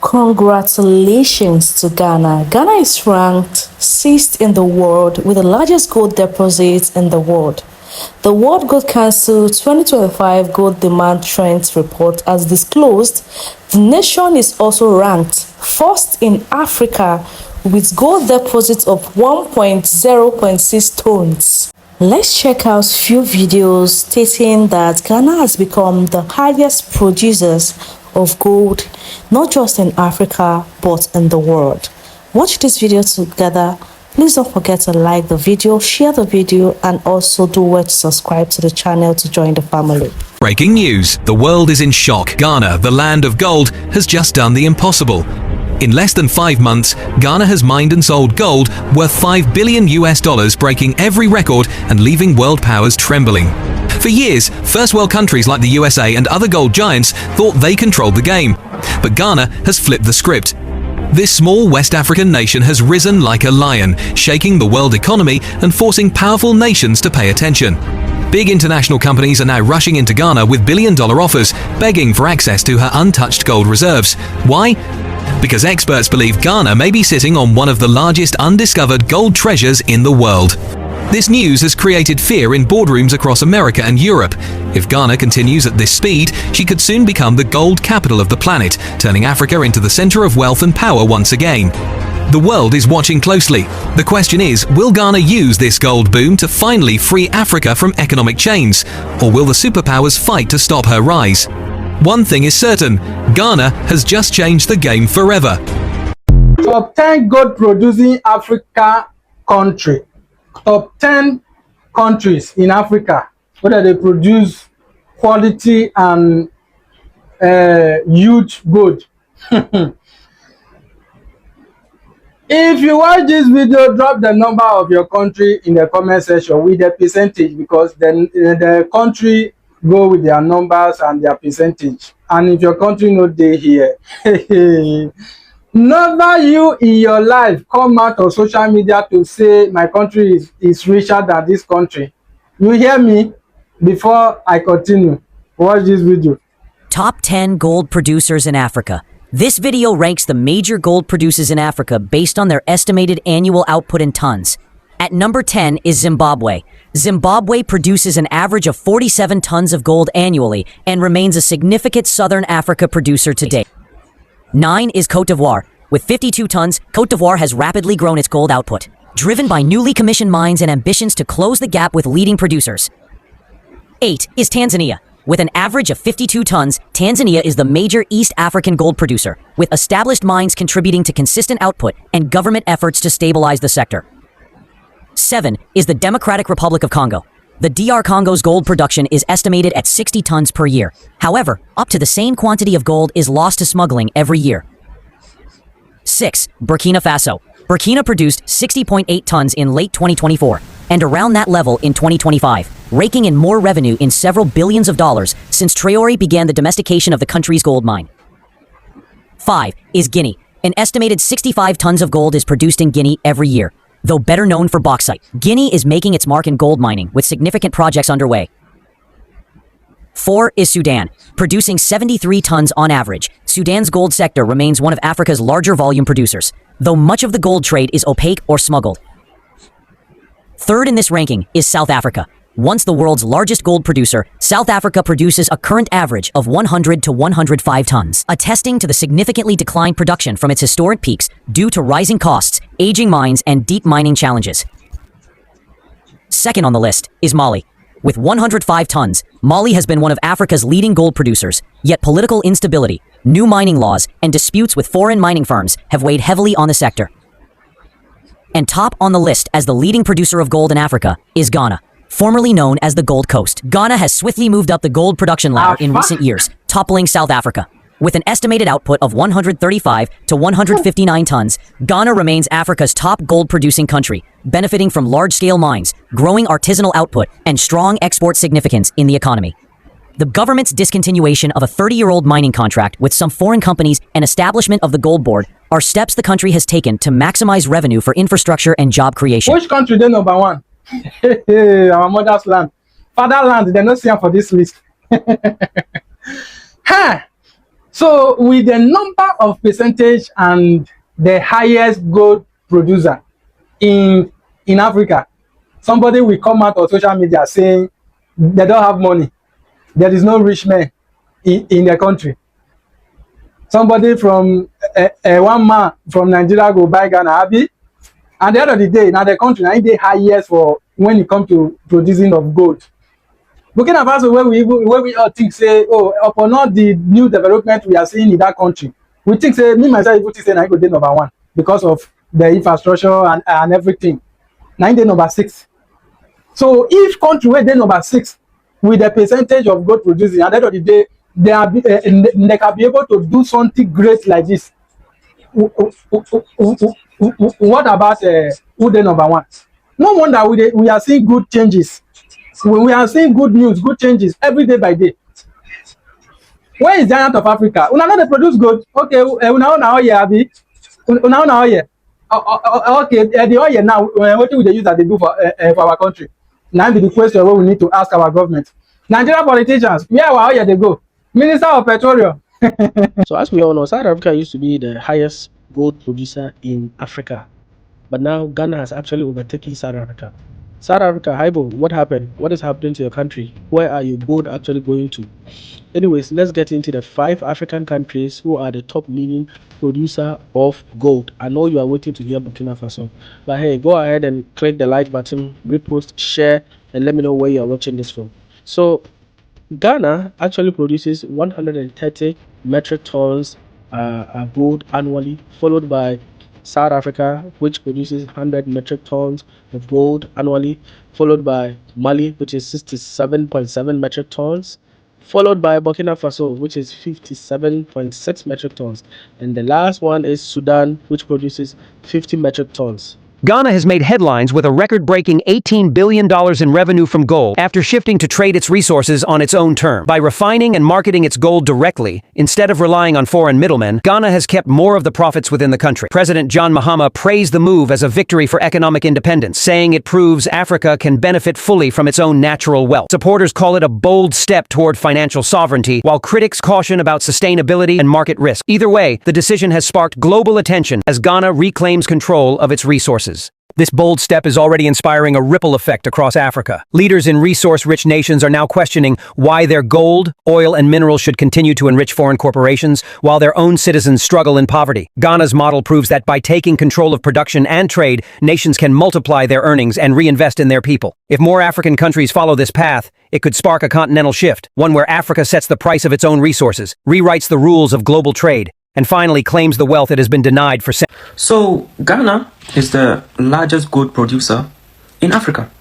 Congratulations to Ghana. Ghana is ranked 6th in the world with the largest gold deposits in the world. The World Gold Council 2025 Gold Demand Trends Report has disclosed the nation is also ranked first in Africa with gold deposits of 1.0.6 tons. Let's check out few videos stating that Ghana has become the highest producers of gold, not just in Africa, but in the world. Watch this video together. Please don't forget to like the video, share the video, and also do well to subscribe to the channel to join the family. Breaking news. The world is in shock. Ghana, the land of gold, has just done the impossible. In less than 5 months, Ghana has mined and sold gold worth $5 billion, breaking every record and leaving world powers trembling. For years, first world countries like the USA and other gold giants thought they controlled the game. But Ghana has flipped the script. This small West African nation has risen like a lion, shaking the world economy and forcing powerful nations to pay attention. Big international companies are now rushing into Ghana with billion-dollar offers, begging for access to her untouched gold reserves. Why? Because experts believe Ghana may be sitting on one of the largest undiscovered gold treasures in the world. This news has created fear in boardrooms across America and Europe. If Ghana continues at this speed, she could soon become the gold capital of the planet, turning Africa into the center of wealth and power once again. The world is watching closely. The question is, will Ghana use this gold boom to finally free Africa from economic chains? Or will the superpowers fight to stop her rise? One thing is certain, Ghana has just changed the game forever. Top 10 gold producing Africa country. Top 10 countries in Africa where they produce quality and huge gold. If you watch this video, drop the number of your country in the comment section with the percentage, because then the country go with their numbers and their percentage. And if your country no dey here, never you in your life come out on social media to say my country is richer than this country. You hear me? Before I continue, watch this video. Top 10 gold producers in Africa. This video ranks the major gold producers in Africa based on their estimated annual output in tons. At number 10 is Zimbabwe. Zimbabwe produces an average of 47 tons of gold annually and remains a significant Southern Africa producer today. 9 is Côte d'Ivoire. With 52 tons, Côte d'Ivoire has rapidly grown its gold output, driven by newly commissioned mines and ambitions to close the gap with leading producers. 8 is Tanzania. With an average of 52 tons, Tanzania is the major East African gold producer, with established mines contributing to consistent output and government efforts to stabilize the sector. 7 is the Democratic Republic of Congo. The DR Congo's gold production is estimated at 60 tons per year. However, up to the same quantity of gold is lost to smuggling every year. 6. Burkina Faso. Burkina produced 60.8 tons in late 2024, and around that level in 2025, raking in more revenue in several billions of dollars since Traoré began the domestication of the country's gold mine. 5 is Guinea. An estimated 65 tons of gold is produced in Guinea every year. Though better known for bauxite, Guinea is making its mark in gold mining with significant projects underway. 4 is Sudan. Producing 73 tons on average, Sudan's gold sector remains one of Africa's larger volume producers, though much of the gold trade is opaque or smuggled. 3rd in this ranking is South Africa. Once the world's largest gold producer, South Africa produces a current average of 100 to 105 tons, attesting to the significantly declined production from its historic peaks due to rising costs, aging mines, and deep mining challenges. 2nd on the list is Mali. With 105 tons, Mali has been one of Africa's leading gold producers, yet political instability, new mining laws, and disputes with foreign mining firms have weighed heavily on the sector. And top on the list as the leading producer of gold in Africa is Ghana. Formerly known as the Gold Coast, Ghana has swiftly moved up the gold production ladder in recent years, toppling South Africa. With an estimated output of 135 to 159 tons, Ghana remains Africa's top gold-producing country, benefiting from large-scale mines, growing artisanal output, and strong export significance in the economy. The government's discontinuation of a 30-year-old mining contract with some foreign companies and establishment of the Gold Board are steps the country has taken to maximize revenue for infrastructure and job creation. Which country is number 1? Our mother's land. Fatherland, they're not seeing for this list. Huh. So with the number of percentage and the highest gold producer in Africa, somebody will come out on social media saying they don't have money. There is no rich man in the country. Somebody from one man from Nigeria go buy Ghana, Abi. At the end of the day, now the country now the highest for when it comes to producing of gold. Burkina Faso, where we all think say, oh, upon all the new development we are seeing in that country, we think say me myself even think say I go dey number one because of the infrastructure and everything. Now dey number 6. So each country where they number 6 with the percentage of gold producing, at the end of the day, they can be able to do something great like this. What about who they number 1? No wonder we are seeing good changes. We are seeing good news, good changes every day by day. Where is Giant of Africa? Una know they produce gold. Okay, una own oil, abi. Una own oil. Okay, the oil now, what do they use that they do for our country? Now be the question what we need to ask our government. Nigerian politicians, where our oil they go? Minister of Petroleum. So as we all know, South Africa used to be the highest gold producer in Africa. But now Ghana has actually overtaken South Africa. South Africa, Haibo, what happened? What is happening to your country? Where are your gold actually going to? Anyways, let's get into the 5 African countries who are the top leading producer of gold. I know you are waiting to hear Burkina Faso. But hey, go ahead and click the like button, repost, share, and let me know where you are watching this from. So Ghana actually produces 130 metric tons gold annually, followed by South Africa, which produces 100 metric tons of gold annually, followed by Mali, which is 67.7 metric tons, followed by Burkina Faso, which is 57.6 metric tons, and the last one is Sudan, which produces 50 metric tons. Ghana has made headlines with a record-breaking $18 billion in revenue from gold after shifting to trade its resources on its own terms. By refining and marketing its gold directly, instead of relying on foreign middlemen, Ghana has kept more of the profits within the country. President John Mahama praised the move as a victory for economic independence, saying it proves Africa can benefit fully from its own natural wealth. Supporters call it a bold step toward financial sovereignty, while critics caution about sustainability and market risk. Either way, the decision has sparked global attention as Ghana reclaims control of its resources. This bold step is already inspiring a ripple effect across Africa. Leaders in resource-rich nations are now questioning why their gold, oil, and minerals should continue to enrich foreign corporations while their own citizens struggle in poverty. Ghana's model proves that by taking control of production and trade, nations can multiply their earnings and reinvest in their people. If more African countries follow this path, it could spark a continental shift, one where Africa sets the price of its own resources, rewrites the rules of global trade, and finally claims the wealth it has been denied for centuries. So Ghana is the largest gold producer in Africa,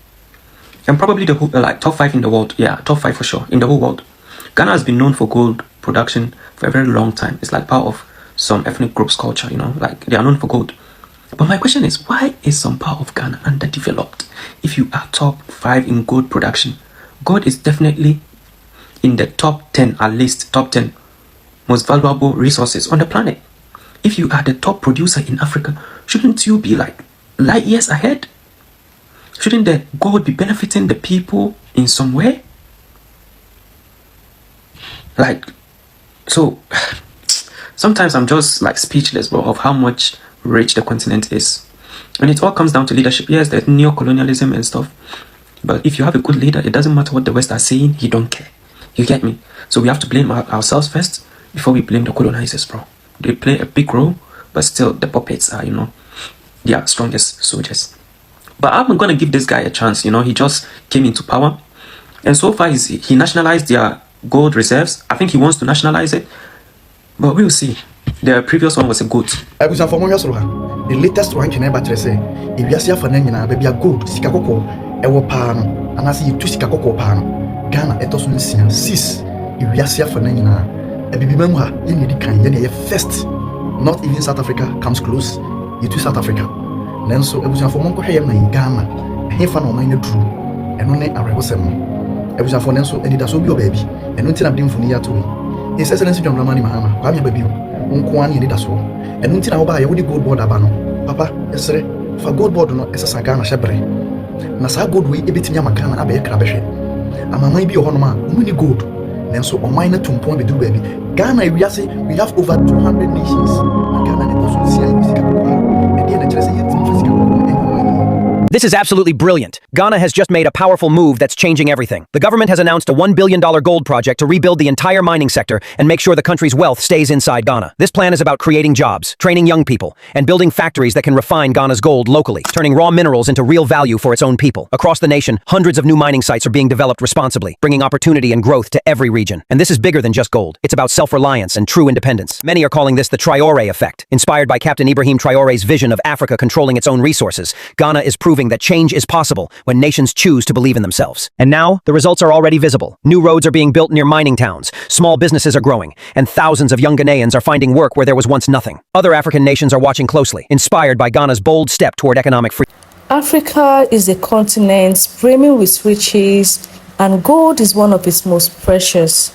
and probably the whole, like top 5 in the world. Yeah, top 5 for sure in the whole world. Ghana has been known for gold production for a very long time. It's like part of some ethnic groups' culture, you know, like they are known for gold. But my question is, why is some part of Ghana underdeveloped? If you are top 5 in gold production, gold is definitely in the top 10, at least top 10 most valuable resources on the planet. If you are the top producer in Africa, shouldn't you be like light years ahead? Shouldn't the gold be benefiting the people in some way? Like, so sometimes I'm just like speechless, bro, of how much rich the continent is. And it all comes down to leadership. Yes, there's neo-colonialism and stuff. But if you have a good leader, it doesn't matter what the West are saying, he don't care. You get me? So we have to blame ourselves first before we blame the colonizers, bro. They play a big role, but still the puppets are, you know, their strongest soldiers. But I'm gonna give this guy a chance, you know. He just came into power, and so far he nationalized their gold reserves. I think he wants to nationalize it, but we'll see. The previous one was a goat. The latest one can ever say, if you see a fanana, baby, a gold, Sikako, Ewo Pano, and I see you to Sikako Pano, Ghana, Etosun, 6, if you see a fanana. A baby member, you need to first. Not even South Africa comes close. You to South Africa. Then so, it was for Monko Hayam in Ghana. He found on mine true. And only a rebel seven. It was for Nenso, and it does your baby. And until I'm doing for near to me. His Excellency John Ramani Mahama, I'm your baby. Unquan, you need us all. And until I'll buy a woody gold board abano. Papa, yes, sir. For gold board, no, as a Sagana Shabre. Nasa good way, a bit in Yamakana, Abe Crabeshe. And I might be a honor, only gold. Then so on mine to point with do baby. Ghana we have over 200 nations. Ghana ne to so nsia yi sika kɔkɔɔ a ɛdeɛ na kyerɛ sɛ yɛntumi fa sika kɔkɔɔ ɛnyɛ ɔman. This is absolutely brilliant. Ghana has just made a powerful move that's changing everything. The government has announced a $1 billion gold project to rebuild the entire mining sector and make sure the country's wealth stays inside Ghana. This plan is about creating jobs, training young people, and building factories that can refine Ghana's gold locally, turning raw minerals into real value for its own people. Across the nation, hundreds of new mining sites are being developed responsibly, bringing opportunity and growth to every region. And this is bigger than just gold. It's about self-reliance and true independence. Many are calling this the Traoré effect. Inspired by Captain Ibrahim Traoré's vision of Africa controlling its own resources, Ghana is proving that change is possible when nations choose to believe in themselves. And now, the results are already visible. New roads are being built near mining towns, small businesses are growing, and thousands of young Ghanaians are finding work where there was once nothing. Other African nations are watching closely, inspired by Ghana's bold step toward economic freedom. Africa is a continent brimming with riches, and gold is one of its most precious.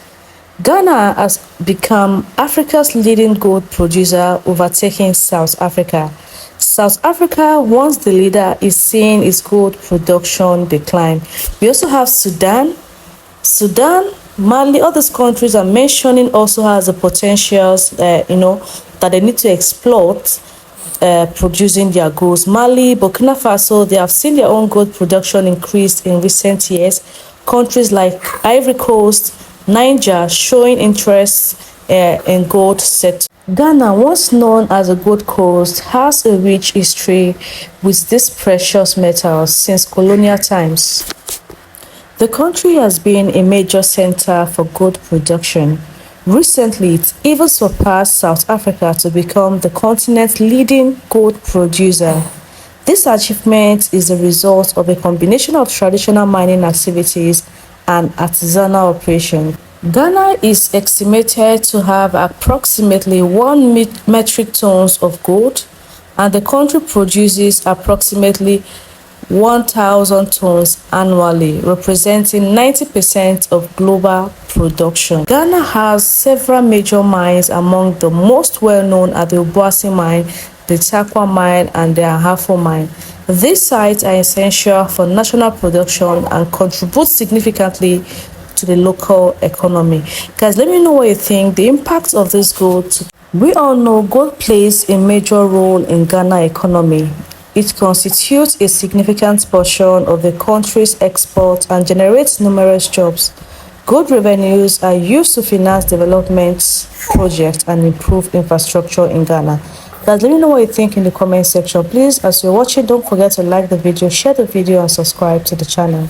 Ghana has become Africa's leading gold producer, overtaking South Africa. South Africa, once the leader, is seeing its gold production decline. We also have Sudan, Mali. All these countries are mentioning also has the potentials, that they need to exploit, producing their gold. Mali, Burkina Faso, they have seen their own gold production increase in recent years. Countries like Ivory Coast, Niger, showing interest in gold sector. Ghana, once known as a gold coast, has a rich history with these precious metals since colonial times. The country has been a major center for gold production. Recently, it even surpassed South Africa to become the continent's leading gold producer. This achievement is the result of a combination of traditional mining activities and artisanal operations. Ghana is estimated to have approximately 1 metric tons of gold, and the country produces approximately 1,000 tons annually, representing 90% of global production. Ghana has several major mines. Among the most well-known are the Obuasi mine, the Takwa mine, and the Ahafo mine. These sites are essential for national production and contribute significantly to the local economy. Guys, let me know what you think, the impact of this gold. We all know gold plays a major role in Ghana economy. It constitutes a significant portion of the country's export and generates numerous jobs. Gold revenues are used to finance development projects and improve infrastructure in Ghana. Guys, let me know what you think in the comment section. Please, as you're watching, don't forget to like the video, share the video, and subscribe to the channel.